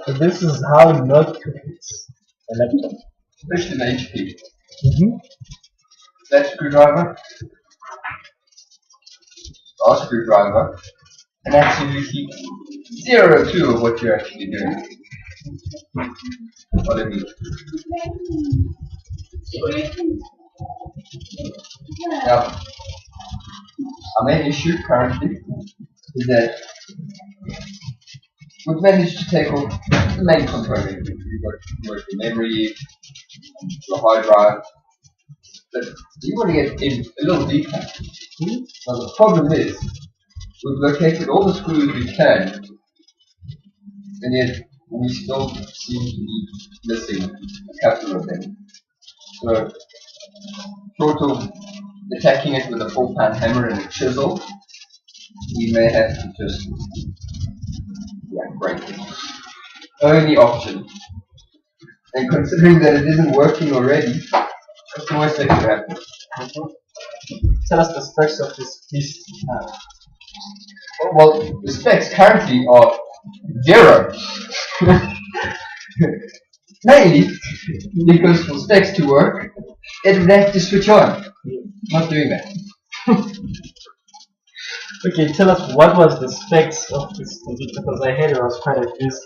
So this is how not to fix a laptop. Especially an HP. Mm-hmm. That screwdriver, our screwdriver, and absolutely zero clue of what you're actually doing. What I mean. Now, our main issue currently is that we've managed to take off the main component. We've got the memory, the hard drive, but you want to get in a little deeper. Now the problem is, we've located all the screws we can, and yet we still seem to be missing a couple of them. So, short of attacking it with a 4-pound hammer and a chisel, we may have to just break it. Only option. And considering that it isn't working already, that's the worst that could happen. Tell us the specs of this beast. Well, the specs currently are 0. Mainly because for specs to work, it would have to switch on. Not doing that. Okay, tell us what was the specs of this computer, because I heard it was quite a beast.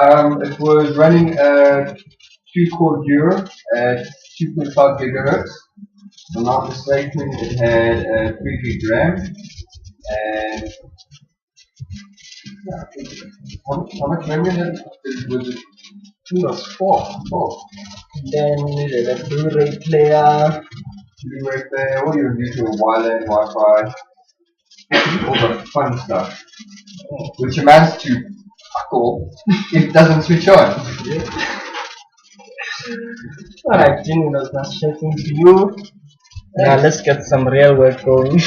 It was running a 2-core Duo at 2.5 gigahertz. If I'm not mistaken, it had a 3 gig RAM and how much memory was it? It was 4. Then we had a Blu-ray player. Blu-ray player, all your usual wireless, Wi-Fi, all the fun stuff, which amounts to fuck all if it doesn't switch on. Alright, Jimmy, it was nice chatting to you. Now let's get some real work going.